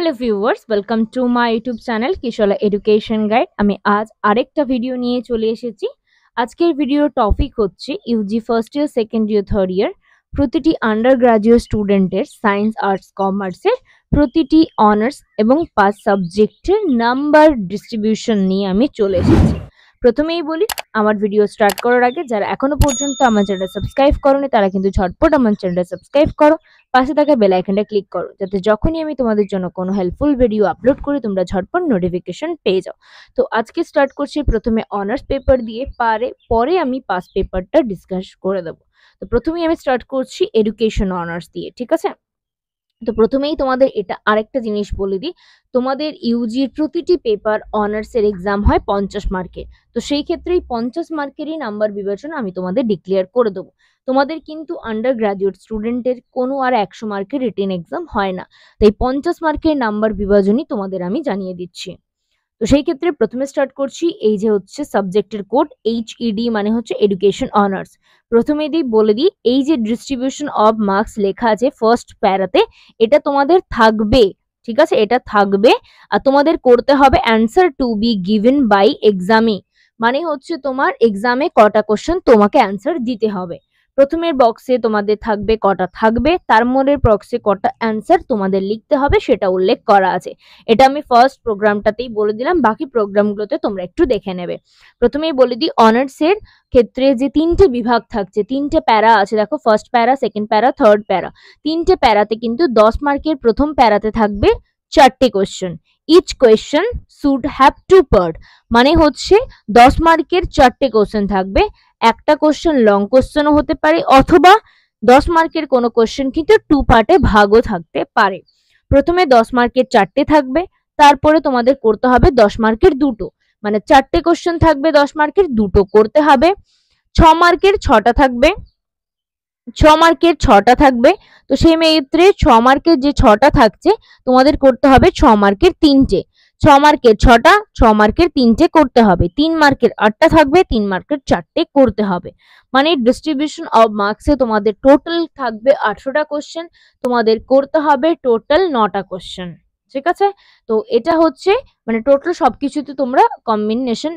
Hello viewers, welcome to my YouTube channel Kishola education guide. আমি আজ আরেকটা ভিডিও নিয়ে চলে এসেছি। আজকের ভিডিওর টপিক হচ্ছে Yuji first year, second year, third year প্রতিটি আন্ডার গ্রাজুয়েট স্টুডেন্টের সায়েন্স, আর্টস, কমার্সের প্রতিটি অনার্স এবং পাস সাবজেক্টের নাম্বার ডিস্ট্রিবিউশন নিয়ে আমি চলে এসেছি। প্রথমেই বলি, আমার ভিডিও স্টার্ট করার আগে যারা এখনো পর্যন্ত আমার চ্যানেলটা সাবস্ক্রাইব করোনি তারা কিন্তু ঝটপট আমার চ্যানেলটা সাবস্ক্রাইব করো, পাশে থাকা বেল আইকনটা ক্লিক করো যাতে যখনই আমি তোমাদের জন্য কোনো হেল্পফুল ভিডিও আপলোড করি তোমরা ঝটপট নোটিফিকেশন পেয়ে যাও। তো আজকে স্টার্ট করছি প্রথমে অনার্স পেপার দিয়ে, পরে আমি পাস পেপারটা ডিসকাস করে দেবো। তো প্রথমেই আমি স্টার্ট করছি এডুকেশন অনার্স দিয়ে, ঠিক আছে? তো প্রথমেই তোমাদের এটা আরেকটা জিনিস বলে দিই, তোমাদের ইউজির প্রতিটি পেপার অনার্সের এক্সাম হয় 50 মার্কের। তো সেই ক্ষেত্রে এই 50 মার্কেরই নাম্বার বিবেচনা আমি তোমাদের ডিক্লেয়ার করে দেবো। তোমাদের কিন্তু আন্ডার গ্রাজুয়েট স্টুডেন্টের কোনো আর 100 মার্কের রিটেন এক্সাম হয় না, তাই 50 মার্কের নাম্বার বিভাজনই তোমাদের আমি জানিয়ে দিচ্ছি। তো সেই ক্ষেত্রে প্রথমে স্টার্ট করছি, এই যে হচ্ছে সাবজেক্টের কোড HED মানে হচ্ছে এডুকেশন অনার্স। প্রথমে বলে দিই, এই যে ডিস্ট্রিবিউশন অফ মার্কস লেখা আছে ফার্স্ট প্যারাতে, এটা তোমাদের থাকবে, ঠিক আছে? এটা থাকবে আর তোমাদের করতে হবে answer to be given by এক্সামে, মানে হচ্ছে তোমার এক্সামে কটা কোশ্চেন তোমাকে অ্যান্সার দিতে হবে। প্রথমের বক্সে তোমাদের থাকবে কটা থাকবে, তার মধ্যে বক্সে কটা অ্যান্সার তোমাদের লিখতে হবে সেটা উল্লেখ করা আছে। এটা আমি ফার্স্ট প্রোগ্রামটাতেই বলে দিলাম, বাকি প্রোগ্রামগুলোতে তোমরা একটু দেখে নেবে। প্রথমেই বলে দিই, অনার্সের ক্ষেত্রে যে তিনটে বিভাগ থাকছে, তিনটে প্যারা আছে, দেখো ফার্স্ট প্যারা, সেকেন্ড প্যারা, থার্ড প্যারা। তিনটে প্যারাতে কিন্তু 10 মার্কের প্রথম প্যারাতে থাকবে 4টে question. Each question should have 2 part, মানে হচ্ছে 10 মার্কের 4টে কোশ্চেন থাকবে। একটা কোশ্চেন লং কোশ্চেনও হতে পারে, অথবা 10 মার্কের কোনো কোশ্চেন কিন্তু 2 পার্টে ভাগও থাকতে পারে। প্রথমে 10 মার্কের 4টে থাকবে, তারপরে তোমাদের করতে হবে 10 মার্কের 2টো, মানে 4টে কোশ্চেন থাকবে 10 মার্কের, 2টো করতে হবে। 6 মার্কের 6টা থাকবে, 6 মার্কের 6টা থাকবে। তো সেই ক্ষেত্রে 6 মার্কের যে 6টা থাকছে তোমাদের করতে হবে 6 মার্কের 3টে। 6 মার্কের 6টা, 6 মার্কের 3টে করতে হবে। 3 মার্কের 8টা থাকবে, 3 মার্কের 4টে করতে হবে। মানে ডিস্ট্রিবিউশন অফ মার্কসে তোমাদের টোটাল থাকবে 18টা কোশ্চেন, তোমাদের করতে হবে টোটাল 9টা কোশ্চেন, ঠিক আছে? তো এটা হচ্ছে মানে টোটাল সবকিছুতে তোমরা কম্বিনেশন,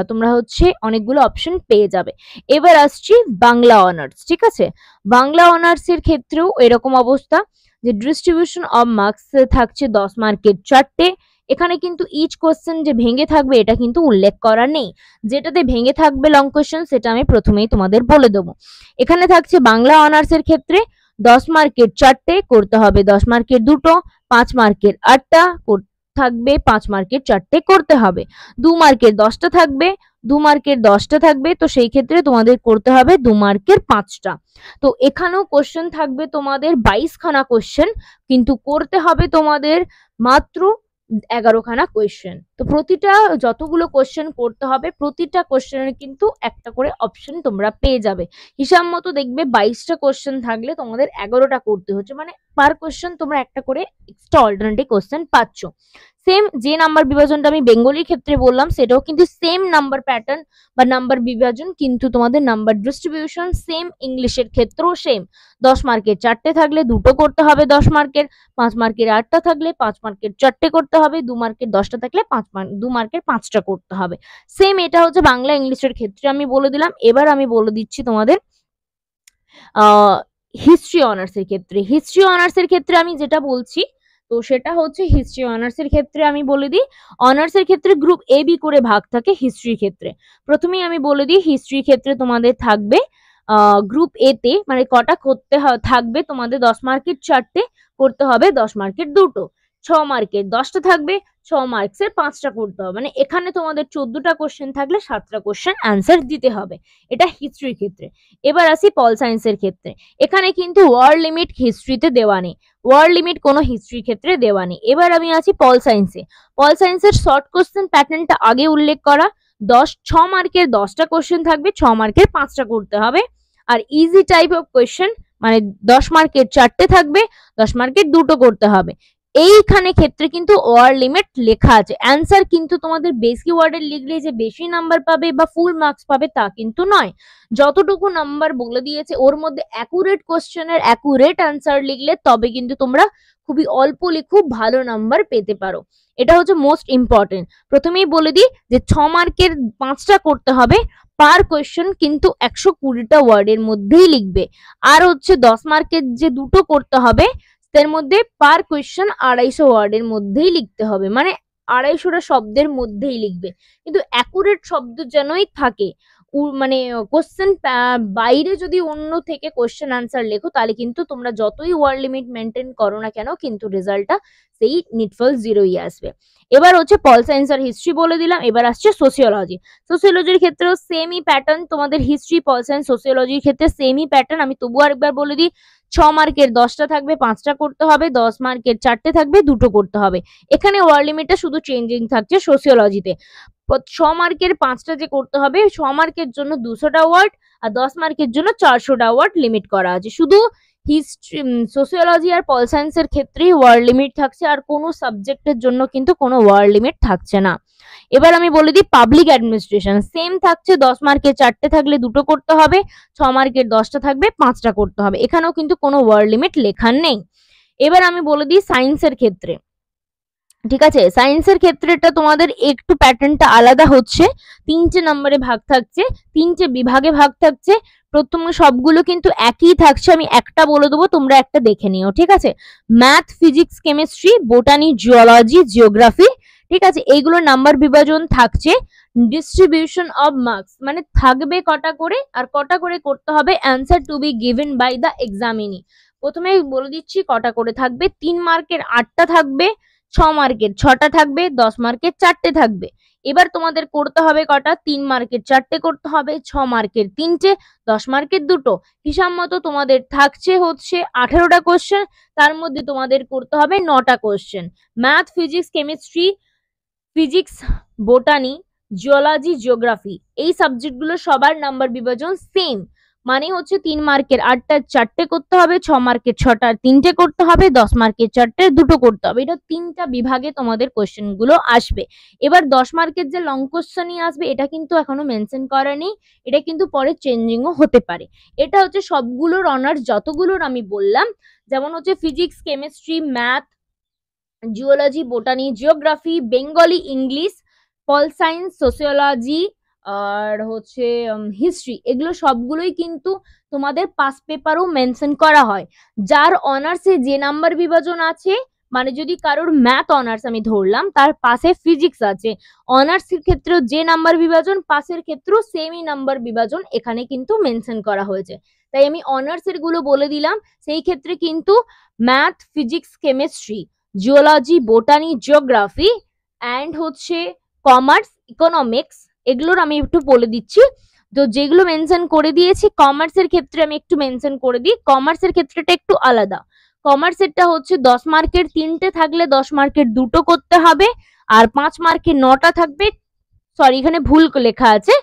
তোমরা হচ্ছে অনেকগুলো অপশন পেয়ে যাবে। এবার আসছি বাংলা অনার্স, ঠিক আছে? বাংলা অনার্সের ক্ষেত্রেও এরকম অবস্থা যে ডিস্ট্রিবিউশন অফ মার্কস থাকছে 10 মার্কের 4টে। এখানে কিন্তু ইচ কোশ্চেন যে ভেঙে থাকবে এটা কিন্তু উল্লেখ করা নেই। যেটাতে ভেঙে থাকবে লং কোশ্চেন সেটা আমি প্রথমেই তোমাদের বলে দেবো। এখানে থাকছে বাংলা অনার্সের ক্ষেত্রে 10 মার্কের 4টে, করতে হবে 10 মার্কের 2টো, 5 মার্কের 8টা থাকবে, 5 মার্কের 4টে করতে হবে। 2 মার্কের 10টা থাকবে, 2 মার্কের 10টা থাকবে, তো সেই ক্ষেত্রে তোমাদের করতে হবে 2 মার্কের 5টা। তো এখানেও কোশ্চেন থাকবে তোমাদের 22 খানা কোশ্চেন, কিন্তু করতে হবে তোমাদের মাত্র 11 খানা কোয়েশ্চেন। তো প্রতিটা যতগুলো কোয়েশ্চেন করতে হবে, প্রতিটা কোয়েশ্চেনের কিন্তু একটা করে অপশন তোমরা পেয়ে যাবে। হিসাব মতো দেখবে 22টা কোয়েশ্চেন থাকলে তোমাদের 11টা করতে হচ্ছে, মানে পার কোয়েশ্চেন তোমরা একটা করে এক্সট্রা অল্টারনেটিভ কোয়েশ্চেন পাচ্ছ। সেম যে নাম্বার বিভাজনটা আমি বেঙ্গলির ক্ষেত্রে বললাম সেটাও কিন্তু সেম নাম্বার প্যাটার্ন বা নাম্বার বিভাজন, কিন্তু তোমাদের নাম্বার ডিস্ট্রিবিউশন সেম। ইংলিশের ক্ষেত্রেও সেম। 10 মার্কের 4টে থাকলে 2টো করতে হবে 10 মার্কের, 5 মার্কের 8টা থাকলে 5 মার্কের 4টে করতে হবে, 2 মার্কের 10টা থাকলে 2 মার্কের 5টা করতে হবে। সেম এটা হচ্ছে বাংলা ইংলিশের ক্ষেত্রে আমি বলে দিলাম। এবার আমি বলে দিচ্ছি তোমাদের হিস্ট্রি অনার্সের ক্ষেত্রে। হিস্ট্রি অনার্সের ক্ষেত্রে আমি যেটা বলছি, তো সেটা হচ্ছে হিস্ট্রি অনার্সের ক্ষেত্রে আমি বলে দিই, অনার্সের ক্ষেত্রে গ্রুপ এ বি করে ভাগ থাকে হিস্ট্রির ক্ষেত্রে। প্রথমেই আমি বলে দিই, হিস্ট্রির ক্ষেত্রে তোমাদের থাকবে গ্রুপ এ তে মানে কটা করতে থাকবে তোমাদের 10 মার্কের 4টে, করতে হবে 10 মার্কের 2টো। 6 মার্কের 10টা থাকবে, 6 মার্কসের 5টা করতে হবে, মানে এখানে তোমাদের 14টা কোশ্চেন থাকলে 7টা কোশ্চেন অ্যান্সার দিতে হবে। এটা হিস্ট্রির ক্ষেত্রে। এবার আসি পল সায়েন্সের ক্ষেত্রে। এখানে কিন্তু ওয়ার্ড লিমিট হিস্ট্রিতে দেওয়া নেই, ওয়ার্ড লিমিট কোনো হিস্ট্রির ক্ষেত্রে দেওয়া নেই। এবার আমি আছি পল সায়েন্সে। পল সায়েন্সের শর্ট কোশ্চেন প্যাটার্নটা আগে উল্লেখ করা। 6 মার্কের 10টা কোশ্চেন থাকবে, 6 মার্কের 5টা করতে হবে। আর ইজি টাইপ অফ কোয়েশ্চেন মানে 10 মার্কের 4টে থাকবে, 10 মার্কের 2টো করতে হবে। এইখানে ক্ষেত্রে কিন্তু ওয়ার্ড লিমিট লেখা আছে। অ্যান্সার কিন্তু তোমাদের বেশি ওয়ার্ডের লিখলে যে বেশি নাম্বার পাবে বা ফুল মার্কস পাবে তা কিন্তু নয়। যতটুকু নাম্বার বলে দিয়েছে ওর মধ্যে অ্যাকুরেট কোশ্চেনের অ্যাকুরেট অ্যান্সার লিখলে তবে কিন্তু তোমরা খুবই অল্প খুব ভালো নাম্বার পেতে পারো। এটা হচ্ছে মোস্ট ইম্পর্টেন্ট। প্রথমেই বলে দিই যে 6 মার্কের 5টা করতে হবে, পার কোয়েশ্চেন কিন্তু 120টা ওয়ার্ডের মধ্যেই লিখবে। আর হচ্ছে 10 মার্কের যে দুটো করতে হবে তার মধ্যে পার কোয়েশ্চেন 250 ওয়ার্ডের মধ্যেই লিখতে হবে, মানে 250টা শব্দের মধ্যেই লিখবে, কিন্তু অ্যাকুরেট শব্দ যেনই থাকে। মানে কোশ্চেন বাইরে যদি অন্য থেকে কোশ্চেন আনসার লেখো তাহলে কিন্তু তোমরা যতই ওয়ার্ড লিমিট মেনটেন করো না কেন কিন্তু রেজাল্টটা সেই নিটফল জিরোই আসবে। এবার হচ্ছে পল সায়েন্স আর হিস্ট্রি বলে দিলাম, এবার আসছে সোসিওলজি। সোসিওলজির ক্ষেত্রেও সেমই প্যাটার্ন, তোমাদের হিস্ট্রি পল সায়েন্স সোসিওলজির ক্ষেত্রে সেমই প্যাটার্ন। আমি তবুও আরেকবার বলে দিই, 6 মার্কের 10টা থাকবে, 5টা করতে হবে, 10 মার্কের 4টে থাকবে, 2টো করতে হবে। এখানে ওয়ার্ড লিমিটটা শুধু চেঞ্জিং থাকছে সোসিওলজিতে। 6 মার্কের 5টা যে করতে হবে, 6 মার্কের জন্য 200টা ওয়ার্ড আর 10 মার্কের জন্য 400টা ওয়ার্ড লিমিট করা আছে। শুধু হিস্ট্রি সোসিওলজি আর পল সায়েন্সের ক্ষেত্রেই ওয়ার্ড লিমিট থাকছে, আর কোনো সাবজেক্টের জন্য কিন্তু কোনো ওয়ার্ড লিমিট থাকছে না। এবার আমি বলে দিই পাবলিক অ্যাডমিনিস্ট্রেশন সেম থাকছে, 10 মার্কের 4টে থাকলে 2টো করতে হবে, 6 মার্কের 10টা থাকবে 5টা করতে হবে, এখানেও কিন্তু কোনো ওয়ার্ড লিমিট লেখা নেই। এবার আমি বলে দিই সায়েন্সের ক্ষেত্রে, ঠিক আছে, সায়েন্সের ক্ষেত্রেটা তোমাদের একটু প্যাটার্নটা আলাদা হচ্ছে। 3টে নম্বরে ভাগ থাকছে, 3টে বিভাগে ভাগ থাকছে। প্রথমে সবগুলো কিন্তু একই থাকছে, আমি একটা বলে দেবো, তোমরা একটা দেখে নিও, ঠিক আছে। Math, physics, chemistry, botany, geology, geography, ঠিক আছে, এইগুলো নাম্বার বিভাজন থাকছে। ডিস্ট্রিবিউশন অফ মার্কস মানে থাকবে কটা করে আর কটা করে করতে হবে, answer to be given by the examinee. প্রথমে বলে দিচ্ছি কটা করে থাকবে। 3 মার্কের 8টা থাকবে, 6 মার্কের 6টা থাকবে, 10 মার্কের 4টে থাকবে। এবার তোমাদের করতে হবে কটা, 3 মার্কের 4টে করতে হবে, 6 মার্কের 3টে, 10 মার্কের 2টো। হিসাব মতো তোমাদের থাকছে হচ্ছে 18টা কোশ্চেন, তার মধ্যে তোমাদের করতে হবে 9টা question. Math, physics, chemistry, physics, botany, geology, geography, এই সাবজেক্টগুলো সবার নাম্বার বিভাজন সেম, মানে হচ্ছে 3 মার্কের 8টা 4টে করতে হবে, 6 মার্কের 6টা 3টে করতে হবে, 10 মার্কের 4টে 2টো করতে হবে। এটা 3টা বিভাগে তোমাদের কোশ্চেন গুলো আসবে। এবার 10 মার্কের যে লং কোশ্চেনই আসবে এটা কিন্তু এখনো মেনশন করা নেই, এটা কিন্তু পরে চেঞ্জিংও হতে পারে। এটা হচ্ছে সবগুলোর অনার্স যতগুলোর আমি বললাম, যেমন হচ্ছে physics, chemistry, math, geology, botany, geography, Bengali, English, pol science, sociology আর হচ্ছে হিস্ট্রি, এগুলো সবগুলোই কিন্তু তোমাদের পাস পেপারও মেনশন করা হয়। যার অনার্সে যে নাম্বার বিভাজন আছে, মানে যদি কারোর ম্যাথ অনার্স আমি ধরলাম তার পাশে ফিজিক্স আছে, অনার্সের ক্ষেত্রেও যে নাম্বার বিভাজন পাসের ক্ষেত্রেও সেমই নাম্বার বিভাজন এখানে কিন্তু মেনশন করা হয়েছে। তাই আমি অনার্সের গুলো বলে দিলাম। সেই ক্ষেত্রে কিন্তু math, physics, chemistry, geology, botany, geography and হচ্ছে কমার্স, ইকোনমিক্স, এগুলোর আমি একটু বলে দিচ্ছি। তো যেগুলো মেনশন করে দিয়েছি কমার্সের ক্ষেত্রে আমি একটু মেনশন করে দিই। কমার্সের ক্ষেত্রেটা একটু আলাদা। কমার্সেরটা হচ্ছে 10 মার্কের 3টে থাকলে 10 মার্কের 2টো করতে হবে, আর 5 মার্কের 9টা থাকবে, সরি এখানে ভুল লেখা আছে,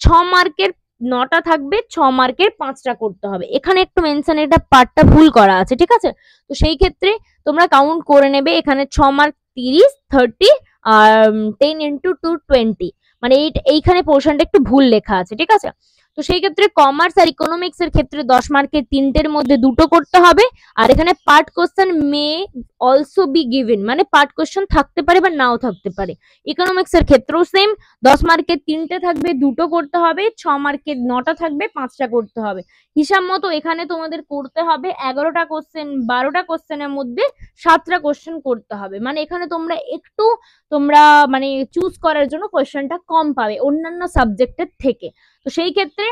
6 মার্কের 9টা থাকবে, 6 মার্কের 5টা করতে হবে, এখানে একটু মেনশন এটা পার্টটা ভুল করা আছে, ঠিক আছে। তো সেই ক্ষেত্রে তোমরা কাউন্ট করে নেবে, এখানে 6 মার্ক 30, 30 আর 10 ইন্টু 2 20, মানে এইখানে পোর্শনটা একটু ভুল লেখা আছে, ঠিক আছে। তো সেই ক্ষেত্রে কমার্স আর ইকোনমিক্স এর ক্ষেত্রে 10 মার্কের 3টের মধ্যে 2টো করতে হবে, আর এখানে part question may also be given, মানে পার্ট কোশ্চেন থাকতে পারে বা নাও থাকতে পারে। ইকোনমিক্স এর ক্ষেত্রেও সেম, 10 মার্কের 3টে থাকবে, 2টো করতে হবে, 6 মার্কের 9টা থাকবে, 5টা করতে হবে। হিসাব মতো এখানে তোমাদের করতে হবে 11টা কোশ্চেন, 12টা কোশ্চেনের মধ্যে 7টা কোশ্চেন করতে হবে, মানে এখানে তোমরা মানে চুজ করার জন্য কোশ্চেনটা কম পাবে অন্যান্য সাবজেক্টের থেকে। তো সেই ক্ষেত্রে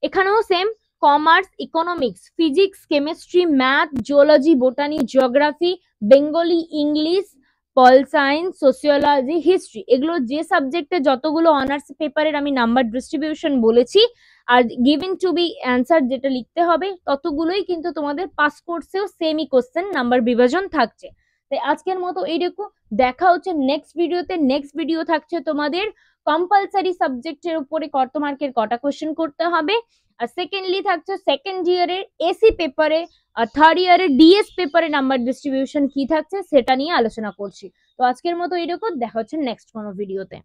এখানেও same, commerce, economics, physics, chemistry, math, geology, botany, geography, Bengali, English, pol science, sociology, history, এগুলো যে সাবজেক্টে যতগুলো অনার্স পেপারের আমি নাম্বার ডিস্ট্রিবিউশন বলেছি আর গিভিং টু বি অ্যান্সার যেটা লিখতে হবে ততগুলোই কিন্তু তোমাদের পাস কোর্সেও সেমই কোশ্চেন নাম্বার বিভাজন থাকছে। তাই আজকের মতো এইটুকু, দেখা হচ্ছে নেক্সট ভিডিওতে। নেক্সট ভিডিও থাকছে তোমাদের কম্পালসারি সাবজেক্টের উপরে কত মার্কের কটা কোশ্চেন করতে হবে, আর সেকেন্ডলি থাকছে সেকেন্ড ইয়ারের এসি পেপারে আর থার্ড ইয়ারের ডিএস পেপারে নাম্বার ডিস্ট্রিবিউশন কি থাকছে সেটা নিয়ে আলোচনা করছি। তো আজকের মতো এরকম, দেখা হচ্ছে নেক্সট কোনো ভিডিওতে।